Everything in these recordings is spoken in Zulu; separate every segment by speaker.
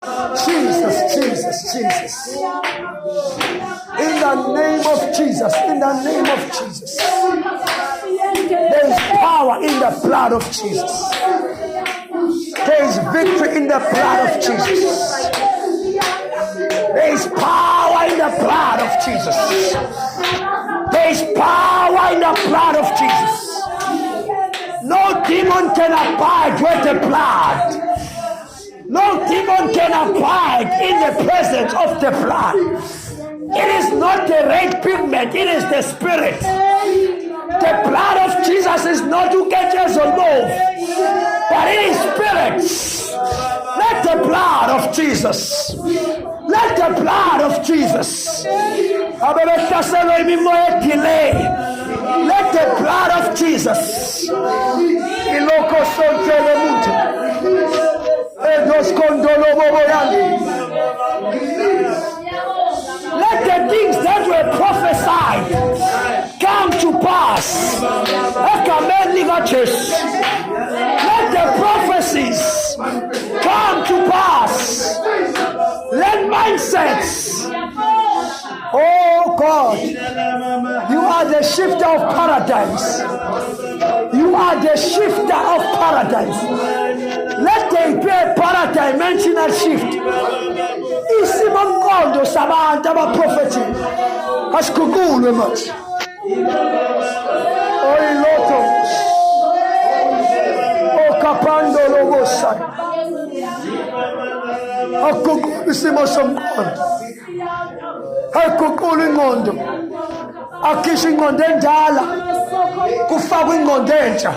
Speaker 1: Jesus, Jesus, Jesus. In the name of Jesus, in the name of Jesus. There is power in the blood of Jesus. There is victory in the blood of Jesus. There is power in the blood of Jesus. There is power in the blood of Jesus. No demon can abide with the blood. No demon can abide in the presence of the blood. It is not the red pigment, it is the spirit. The blood of Jesus is not to catch us or move, but it is spirit. Let the blood of Jesus. Let the blood of Jesus. Let the blood of Jesus. Let the things that were prophesied come to pass. Let the prophecies come to pass. Let mindsets. Oh God, you are the shifter of paradigms. You are the shifter of paradigms. Let there be a paradimensional shift. Isimo mqondo sabantu abaprophetic asikugulwe manje. Oyiloto okapando lobosa akugula isimo somqondo, akugula ingqondo, akhisha ingqondo endala kufakwa ingqondo entsha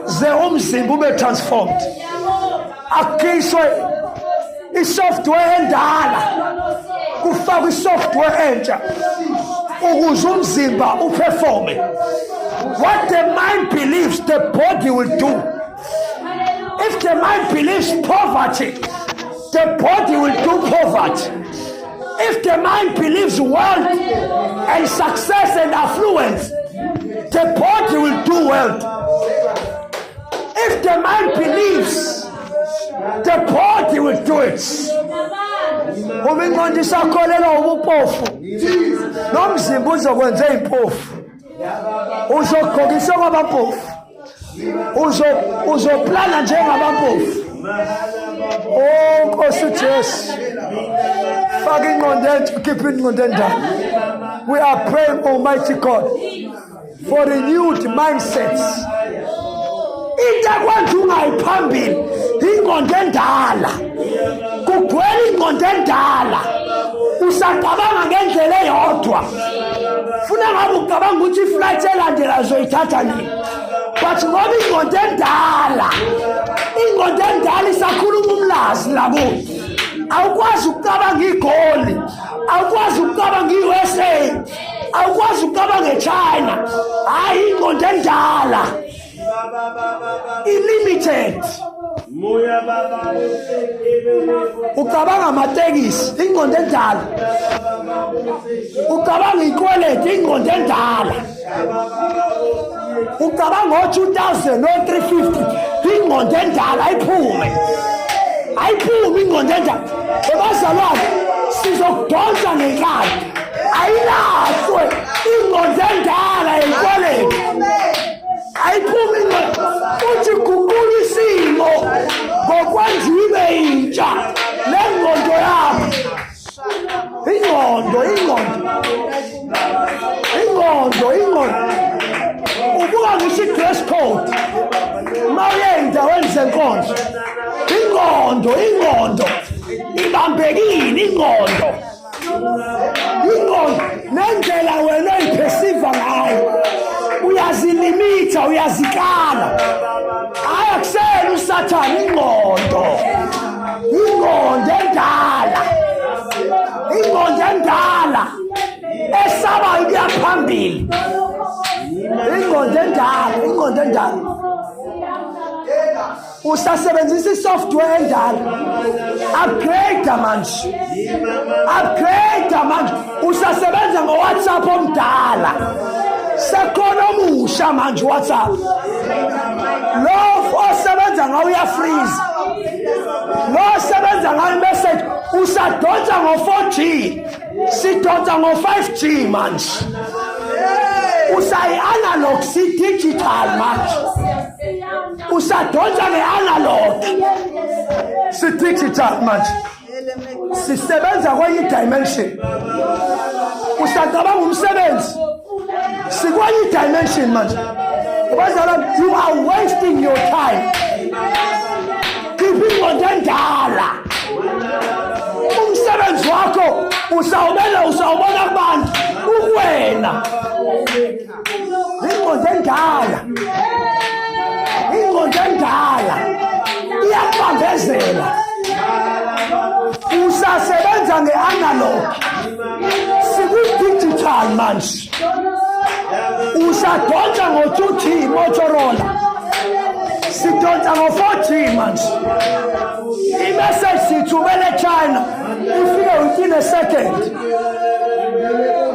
Speaker 1: ze umzimba ube transformed. Akhishwe isoftware endala kufakwa isoftware entsha ukuze umzimba uperforme. What the mind believes, the body will do. If the mind believes poverty, the body will do poverty. If the mind believes wealth and success and affluence, the body will do wealth. If the mind believes, the body will do it. Umingqondo isakholelwa ubuphofu, nomzimba uzokwenza impofu. Uzogqokisa kwabaphofu. Uzoplana njengabaphofu. Oh Nkosi Jesu, faka ingqondo entsha, keep ingqondo endala. We are praying, Almighty God, for renewed mindsets. Into kwenza ungayiphambili ingqondo endala, kugcwele ingqondo endala, usacabanga ngendlela eyodwa. Funa ngabe ucabanga ukuthi iflight elandela zoyithatha nini, but ngoba ingqondo endala isakhuluma umlazi labo. Awukwazi ukucabanga iGoli, awukwazi ukucabanga iUSA, awukwazi ukucabanga eChina. Hayi, ingqondo endala, illimited. Ucabanga amatekisi, ingqondo endala. Ucabanga ikweleti, ingqondo endala. Ucabanga o-2000 no-350, ingqondo endala ayiphume. Ayiphume ingqondo endala. Ebazalwane sizokudonsa ngenkani. Ayilahlwe ingqondo endala ikweleti. Ayiphume ingqondo. Uthi guqula isimo ngokwenziwa ibe yintsha lengqondo yakho. Ingqondo. Ubuka ngisho i-dress code uma uye endaweni zenkonzo. Ingqondo ibambekile. Ingqondo nendlela wena oyiphesiva ngayo uyazilimitha, uyazikala. Hayi akusele usathane. Ingqondo endala esaba ukuya phambili. Ingqondo endala usasebenzisa isoftware endala. Upgrade manje. Usasebenza ngoWhatsApp omdala. Sekhona omusha manje WhatsApp. Lo osebenza ngawo uyafreeze. Lo osebenza ngawo ngo-4G, sidonsa ngo-5G manje. Usayi-analog si-digital manje. Usadonsa nge-analog si-digital manje. Sisebenza kwenye dimension. Usacabanga umsebenzi sikwenye dimension manje. You are wasting your time. Keeping on dala. Umsebenzi wakho usawubona kubantu ukwena. Ingondendala iyakubambezela. Usasebenza nge-analog siku-digital manje. Usadonsa ngo-2G Motorola, sidonsa ngo-4G manje. I-message sithumele China ifike within a second.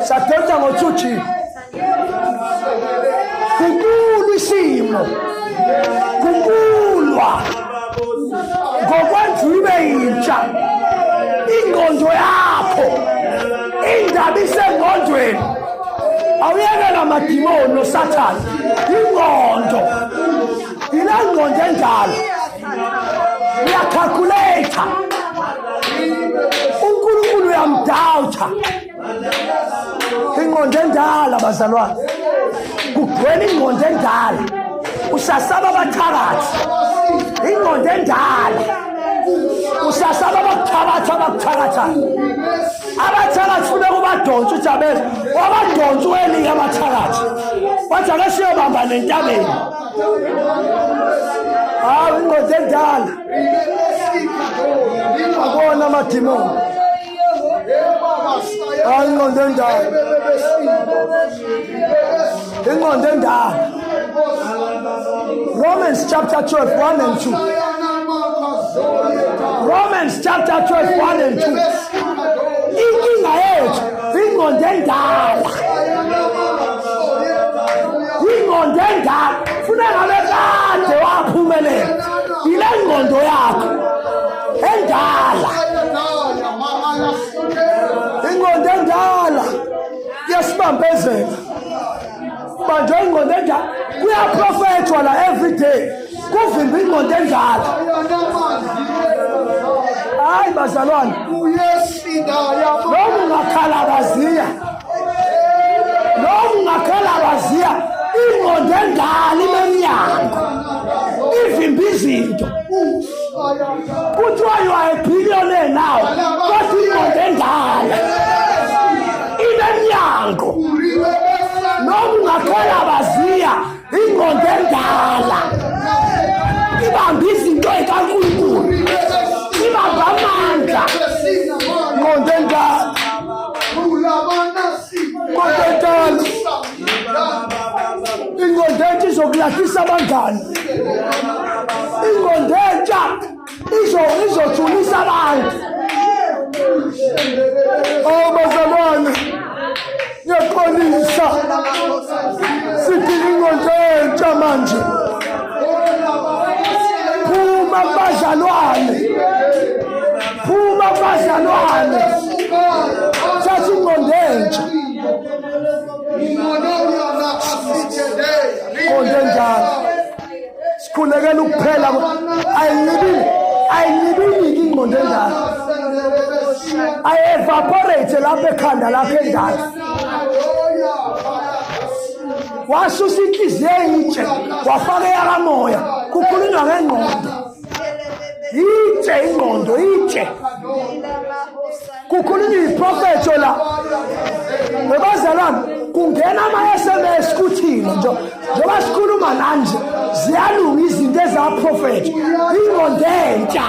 Speaker 1: Sadonsa ngo-2G. Kunkulu isimo, kunkulwa ngokwenza ibe yintsha. Ingqondo yakho indaba isengqondweni. Awuyekela amadimoni noSathane. Ingqondo ila ngqondo endala uyacalculate. uNkulunkulu uyamdawutha. Ingqondo endala bazalwane, kugcwele ingqondo endala. Usasaba abathakathi. Ingqondo endala usasaba abakuthakatha. Abathakathi funeka ubadonse uJabeza. Wabadonse uEliya abathakathi. Wathi ake siyobamba nentabeni. Hawu ingqondo endala. Akona amadimoni. Hawu ingqondo endala. Ingqondo endala. Romans chapter 12, 1 and 2. Romans chapter 12, 1 and 2. Inkinga yethu ingqondo endala. Ingqondo endala funeka bekade waphumelela. Ile ngqondo yakho endala. Ingqondo endala yasibambezela. Manje ingqondo endala kuyaprofethwa la every day. Kuvimba ingqondo endala. Hayi bazalwane, noma ungakhalabazia ingqondo endala inemnyango ivimba izinto. Kuthiwa you are a billionaire now, kodwa ingqondo endala inemnyango. Noma ungakhalabazia ingqondo endala ibamba izinto ekaNkulunkulu, ibamba amandla. Ingqondo endala, ingqondo endala, ingqondo entsha izokulahlisa abangani. Ingqondo entsha izothulisa abantu. Oh bazalwane, ngiyaxolisa sithi ingqondo entsha manje. Phuma bazalwane, thatha ingqondo entsha. Ingqondo enjalo sikhulekela ukuphela. Ayincibiliki ingqondo endala. Ayi-evaporate lapha ekhanda lakho endala. Wasusa inhliziyo entshe wafaka eyakamoya. Kukhulunywa ngengqondo. Itshe ingqondo, itshe. Kukhulunywa iprofetho la. Webazalwane, kungena ama-SMS kuthina njengoba sikhuluma nanje ziyalunga izinto ezaprofetho. Ingqondo entsha.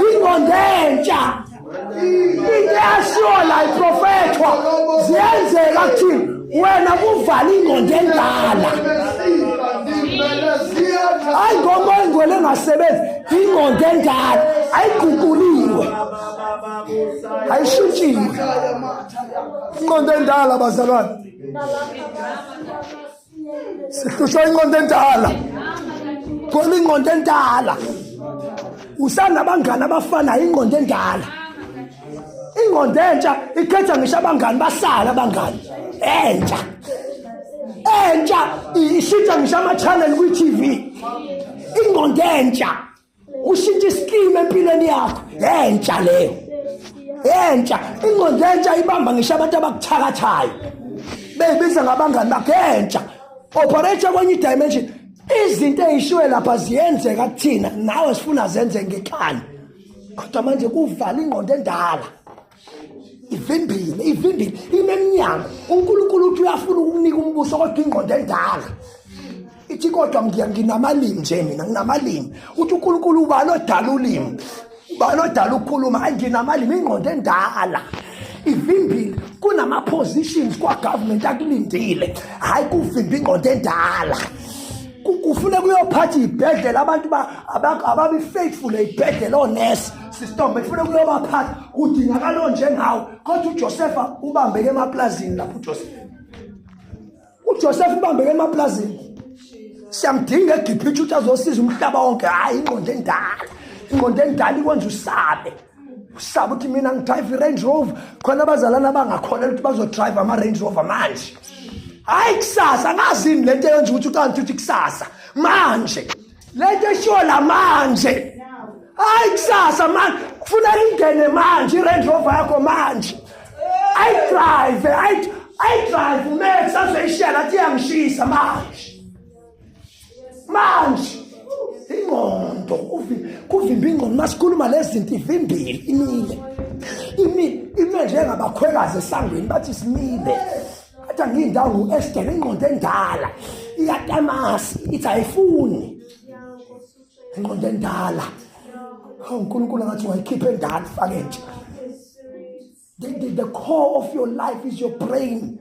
Speaker 1: Ingqondo entsha. Into eyashiwo la iprofethwa ziyenzeka kuthini. Wena kuvala ingqondo endala. Hayi ngoba ingqondo engasebenzi, ingqondo endala ayiguquliwe, ayishintshiwe. Ingqondo endala bazalwane, sihlushwa ingqondo endala. Khona ingqondo endala, usanabangani abafanayo ingqondo endala. ingqondo entsha ikhetha ngisho abangani basala abangani entsha ishitsha ngisho ama-channel kwi-TV. Ingqondo entsha ushintsha iskimu empilweni yakho entsha leyo entsha. Ingqondo entsha ibamba ngisho abantu abakuthakathayo beyibiza ngabangani bakho entsha. Operate kwenye dimension. Izinto eyishiwe lapha ziyenzeka kuthina nawe sifuna zenze ngekhani, kodwa manje kuvala ingqondo endala. Ivimbile ineminyango. uNkulunkulu uthi uyafuna ukukunika umbuso kodwa ingqondo endala ithi kodwa nginamalimi nje mina nginamalimi. Uthi uNkulunkulu ubani odala ulimi, ubani odala ukukhuluma, hayi nginamalimi. Ingqondo endala ivimbile. Kunama positions kwa government akulindile, hayi kuvimba ingqondo endala. Kufuna kuyophatha ibhedlela abantu ababi faithful ibhedlela onesi system befuna kuyobaphatha kudingakala njengawe. Kodwa uJosepha ubambeke emaplazini lapho uJosepha ubambeke emaplazini. Siyamdinga eGibhithe ukuthi azosiza umhlaba wonke. Hayi ingqondo endala ikwenza usabe ukuthi mina ngidrive iRange Rover, khona abazalana abangakholelwa ukuthi bazodrive ama-Range Rover manje. Hayi kusasa ngazini lento eyenza ukuthi ukanti uthi kusasa manje lento eshiwo la manje. Hayi kusasa manje kufuneka ingene manje iRange Rover yakho manje. I drive uMax azoyishela athi yangishisa manje. Ingqondo kuvimba ingqondo. Masikhuluma lezi zinto ivimbile imile njengabakhwekazi esangweni bathi simile. Athi ngiyindawo ngu-Esther. Ingqondo endala iyatamasi ithi ayifuni. Ingqondo endala uNkulunkulu ngathi wayikhipha endala fake nje. The core of your life is your brain.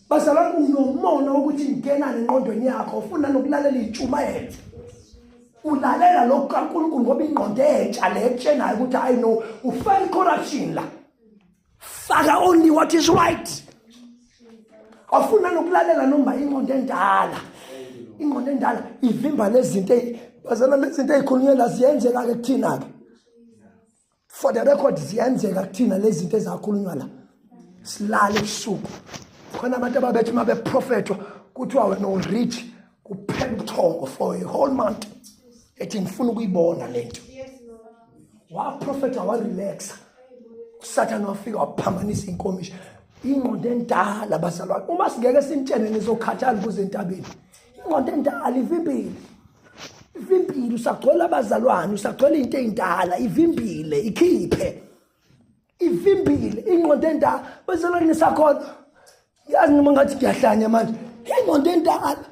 Speaker 1: Bazalwane unomona ukuthi ingena engqondweni yakho, ufuna nokulalela itshumayelo. Ulalela lokho kaNkulunkulu ngoba ingqondo entsha le etshenayo ukuthi I know ufake corruption la. Faka only what is right. Afuna nokulalela noma ingqondo endala. Ingqondo endala ivimba lezinto bazalwane lezinto ezikhulunywa ziyenzeka ke kuthina ke. For the record ziyenzeka kuthina lezi zinto ezakhulunywa la. Silale ebusuku. Khona abantu ababethi mabe prophet kuthiwa wena ureach kuphela ubuthongo for a whole month. Ethi ngifuna ukuyibona lento. Wa prophet wa relax. Satan wafika waphambanisa inkomishi. Ingqondo endala bazalwane. Uma singeke simtshene nizokhathala kuze entabeni. Ingqondo endala ivimbile. Ivimbile usagcola abazalwane, usagcola into endala, ivimbile, ikhiphe. Ivimbile ingqondo endala bazalwane nisakhona. Yazi noma ngathi ngiyahlanya manje. Ingqondo endala.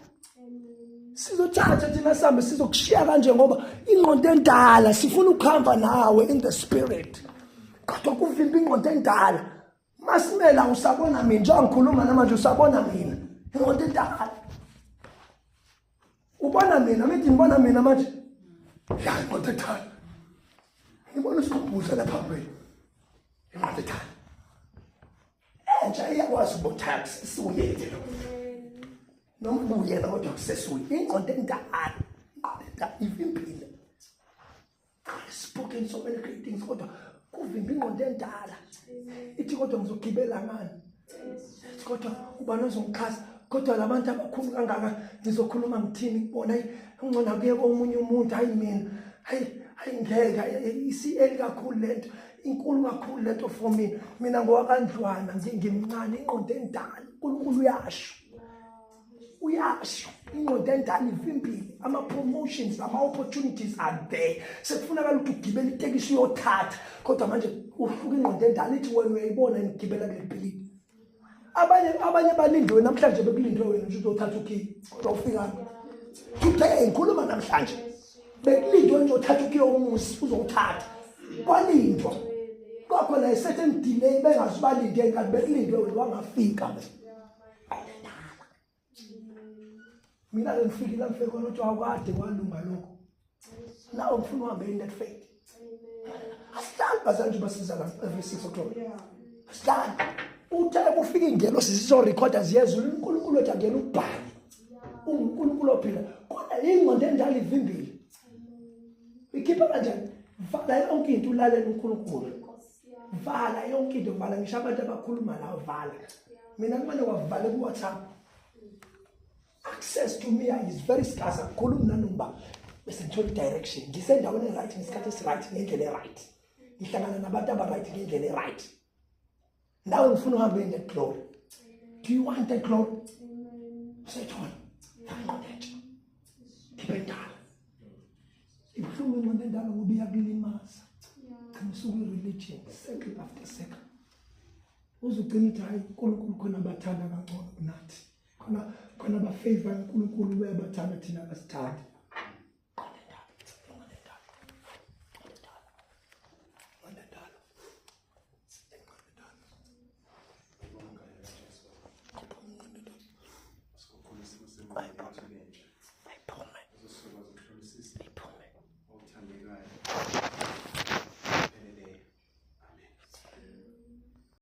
Speaker 1: Sizothatha thina sambe sizokushiya kanje ngoba ingqondo endala sifuna ukuhamba nawe in the spirit. Kodwa kuvimba ingqondo endala. Masimela usabona mina nje ngikhuluma namanje usabona mina. Ingqondo endala. Ubona mina mithi ngibona mina manje. Ya ingqondo endala. Ngibona usikhumbuza lapha kwena. Ingqondo endala. Entsha iyakwazi ukubotax isuyete lo. Nombuye la kodwa kusesuyi. Ingqondo endala. Ivimbile. Spoken so many great things kodwa kuvimba ingqondo endala. Ithi kodwa ngizogibela ngani? Kodwa ubani ozongichaza? Kodwa labantu abakhulu kangaka ngizokhuluma ngithini kubona ngicona kuye komunye umuntu hayi mina. Hayi ngeke isieli kakhulu lento. Inkulu kakhulu lento for mina. Mina ngowakandlwana ngimncane ingqondo endala. uNkulunkulu uyasho. Ingqondo endala ivimbile. Ama-promotions, ama-opportunities are there. Sekufunakala ukuthi ugibele itekisi uyothatha. Kodwa manje ufuka ingqondo endala ithi wena uyayibona ngigibela kule bhilidi. Abanye balindwe namhlanje bekulindwe wena nje uzothatha ukhiye. Kodwa ufika. Today ngikhuluma namhlanje. Bekulindwe nje uthatha ukhiye umusi uzothatha. Kwalindwa. Kwakhona a certain delay bengazibalinde kanti bekulindwe wena wangafika. Mina ngifike la ngifike khona uthi awukade kwalunga lokho. Nawe ngifuna uhambe in that faith. Asihlali bazanje basiza la every 6 o'clock. Asihlali. Uthe kufika ingelo sizo recorders yezulu uNkulunkulu othi angena ukubhala. uNkulunkulu ophila. Kodwa ingqondo endala ivimbile. Ikhipha kanjani? Vala yonke into ulalela uNkulunkulu. vala yonke into, vala ngisho abantu abakhuluma lawo, vala. Mina kumele wavala ku-WhatsApp. Access to me is very scarce. Akukhulumi nanoma bese ngithola direction. Ngisendaweni right ngesikhathi esi-right ngendlela e-right. Ngihlangana nabantu aba-right ngendlela e-right. Nawe ngifuna uhambe in that glory. Do you want that glory? Say to him, ngibendala. Ibuhlungu ingqondo endala ngoba iyakulimaza. Kamsuku i-religion, second after second. Uzugcina ukuthi hayi uNkulunkulu khona abathanda kangcono kunathi. Khona abafavor uNkulunkulu uyabathanda thina kasithanda.